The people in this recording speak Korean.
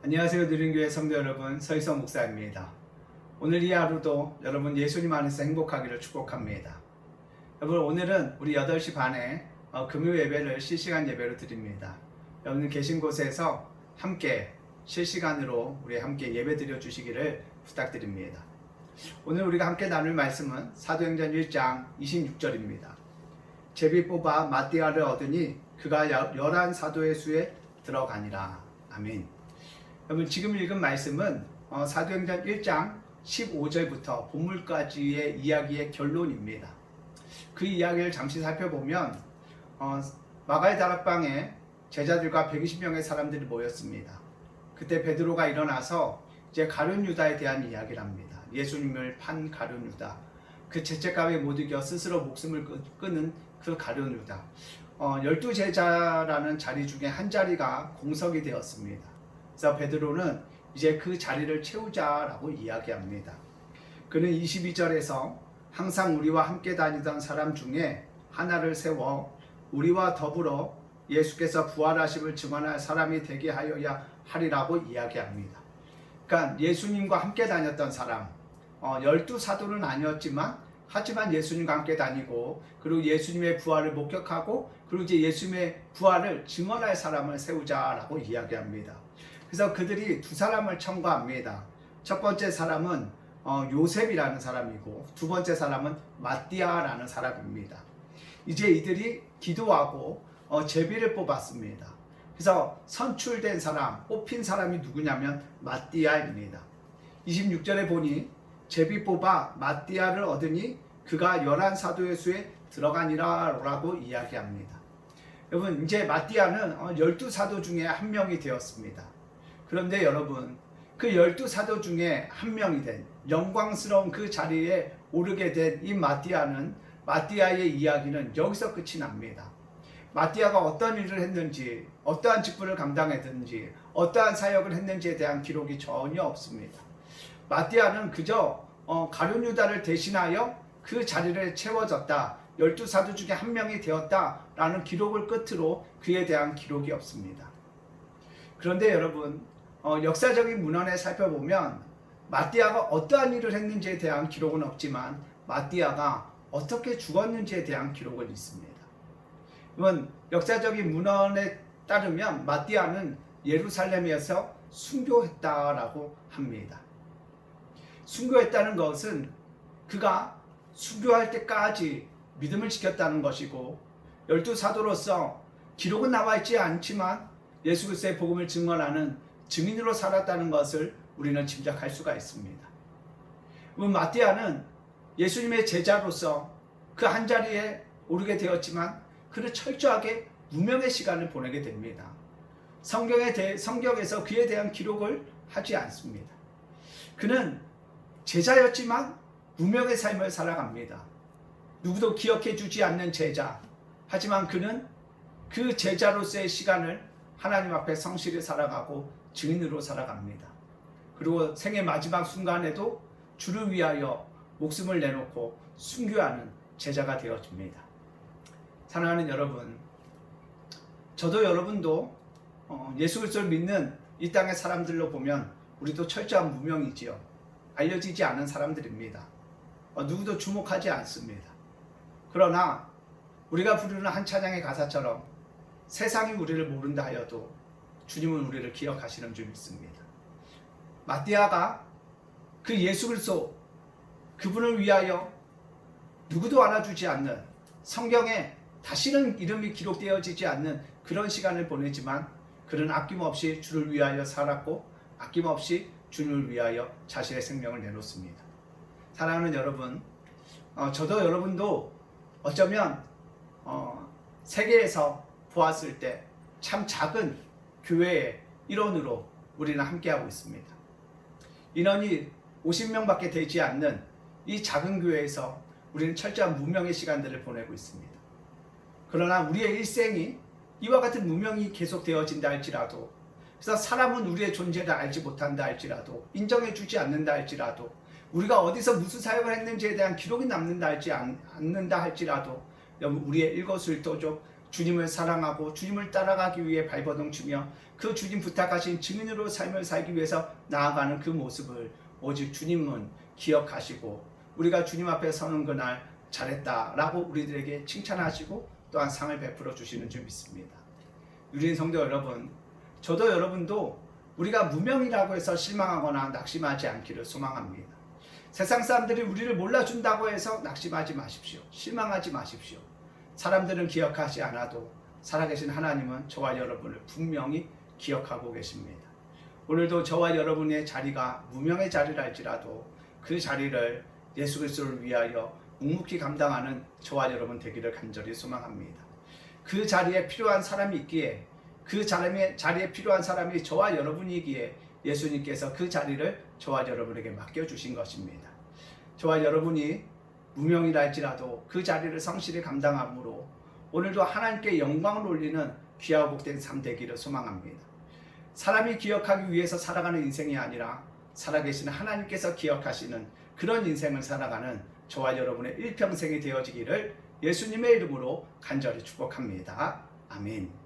안녕하세요. 누린교회 성도 여러분, 서희성 목사입니다. 오늘 이 하루도 여러분 예수님 안에서 행복하기를 축복합니다. 여러분, 오늘은 우리 8시 반에 금요 예배를 실시간 예배로 드립니다. 여러분 계신 곳에서 함께 실시간으로 우리 함께 예배 드려 주시기를 부탁드립니다. 오늘 우리가 함께 나눌 말씀은 사도행전 1장 26절입니다. 제비 뽑아 마띠아를 얻으니 그가 11 사도의 수에 들어가니라. 아멘. 여러분, 지금 읽은 말씀은 사도행전 1장 15절부터 본문까지의 이야기의 결론입니다. 그 이야기를 잠시 살펴보면 마가의 다락방에 제자들과 120명의 사람들이 모였습니다. 그때 베드로가 일어나서 이제 가룟 유다에 대한 이야기를 합니다. 예수님을 판 가룟 유다, 그 죄책감에 못 이겨 스스로 목숨을 끊은 그 가룟 유다, 12제자라는 자리 중에 한 자리가 공석이 되었습니다. 그래서 베드로는 이제 그 자리를 채우자라고 이야기합니다. 그는 22절에서 항상 우리와 함께 다니던 사람 중에 하나를 세워 우리와 더불어 예수께서 부활하심을 증언할 사람이 되게 하여야 하리라고 이야기합니다. 그러니까 예수님과 함께 다녔던 사람, 12사도는 아니었지만 하지만 예수님과 함께 다니고 그리고 예수님의 부활을 목격하고 그리고 이제 예수님의 부활을 증언할 사람을 세우자라고 이야기합니다. 그래서 그들이 두 사람을 청구합니다. 첫 번째 사람은 요셉이라는 사람이고 두 번째 사람은 마띠아라는 사람입니다. 이제 이들이 기도하고 제비를 뽑았습니다. 그래서 선출된 사람, 뽑힌 사람이 누구냐면 마띠아입니다. 26절에 보니 제비 뽑아 마띠아를 얻으니 그가 11 사도의 수에 들어가니라 라고 이야기합니다. 여러분, 이제 마띠아는 12사도 중에 한 명이 되었습니다. 그런데 여러분, 그 12사도 중에 한 명이 된 영광스러운 그 자리에 오르게 된 이 마띠아의 이야기는 여기서 끝이 납니다. 마띠아가 어떤 일을 했는지, 어떠한 직분을 감당했는지, 어떠한 사역을 했는지에 대한 기록이 전혀 없습니다. 마띠아는 그저 가룟 유다를 대신하여 그 자리를 채워졌다, 12사도 중에 한 명이 되었다라는 기록을 끝으로 그에 대한 기록이 없습니다. 그런데 여러분, 역사적인 문헌에 살펴보면 마띠아가 어떠한 일을 했는지에 대한 기록은 없지만 마띠아가 어떻게 죽었는지에 대한 기록은 있습니다. 이건 역사적인 문헌에 따르면 마띠아는 예루살렘에서 순교했다라고 합니다. 순교했다는 것은 그가 순교할 때까지 믿음을 지켰다는 것이고 12사도로서 기록은 나와 있지 않지만 예수 그리스도의 복음을 증언하는 증인으로 살았다는 것을 우리는 짐작할 수가 있습니다. 마띠아는 예수님의 제자로서 그 한 자리에 오르게 되었지만 그는 철저하게 무명의 시간을 보내게 됩니다. 성경에서 그에 대한 기록을 하지 않습니다. 그는 제자였지만 무명의 삶을 살아갑니다. 누구도 기억해 주지 않는 제자, 하지만 그는 그 제자로서의 시간을 하나님 앞에 성실히 살아가고 증인으로 살아갑니다. 그리고 생의 마지막 순간에도 주를 위하여 목숨을 내놓고 순교하는 제자가 되어집니다. 사랑하는 여러분, 저도 여러분도 예수 그리스도를 믿는 이 땅의 사람들로 보면 우리도 철저한 무명이지요. 알려지지 않은 사람들입니다. 누구도 주목하지 않습니다. 그러나 우리가 부르는 한 찬양의 가사처럼 세상이 우리를 모른다 하여도 주님은 우리를 기억하시는 줄 믿습니다. 마띠아가 그 예수 그리스도, 그분을 위하여 누구도 알아주지 않는, 성경에 다시는 이름이 기록되어지지 않는 그런 시간을 보내지만 그는 아낌없이 주를 위하여 살았고 아낌없이 주를 위하여 자신의 생명을 내놓습니다. 사랑하는 여러분, 저도 여러분도 어쩌면 세계에서 보았을 때 참 작은 교회의 일원으로 우리는 함께하고 있습니다. 인원이 50명밖에 되지 않는 이 작은 교회에서 우리는 철저한 무명의 시간들을 보내고 있습니다. 그러나 우리의 일생이 이와 같은 무명이 계속되어진다 할지라도, 그래서 사람은 우리의 존재를 알지 못한다 할지라도, 인정해주지 않는다 할지라도, 우리가 어디서 무슨 사역을 했는지에 대한 기록이 남는다 않는다 할지라도, 우리의 일거수일투족 주님을 사랑하고 주님을 따라가기 위해 발버둥 치며 그 주님 부탁하신 증인으로 삶을 살기 위해서 나아가는 그 모습을 오직 주님은 기억하시고 우리가 주님 앞에 서는 그날 잘했다라고 우리들에게 칭찬하시고 또한 상을 베풀어 주시는 줄 믿습니다. 유린 성도 여러분, 저도 여러분도 우리가 무명이라고 해서 실망하거나 낙심하지 않기를 소망합니다. 세상 사람들이 우리를 몰라준다고 해서 낙심하지 마십시오. 실망하지 마십시오. 사람들은 기억하지 않아도 살아계신 하나님은 저와 여러분을 분명히 기억하고 계십니다. 오늘도 저와 여러분의 자리가 무명의 자리랄지라도 그 자리를 예수 그리스도를 위하여 묵묵히 감당하는 저와 여러분 되기를 간절히 소망합니다. 그 자리에 필요한 사람이 있기에 그 자리에 필요한 사람이 저와 여러분이기에 예수님께서 그 자리를 저와 여러분에게 맡겨주신 것입니다. 저와 여러분이 무명이라 할지라도 그 자리를 성실히 감당함으로 오늘도 하나님께 영광을 올리는 귀하고 복된 삶 되기를 소망합니다. 사람이 기억하기 위해서 살아가는 인생이 아니라 살아계신 하나님께서 기억하시는 그런 인생을 살아가는 저와 여러분의 일평생이 되어지기를 예수님의 이름으로 간절히 축복합니다. 아멘.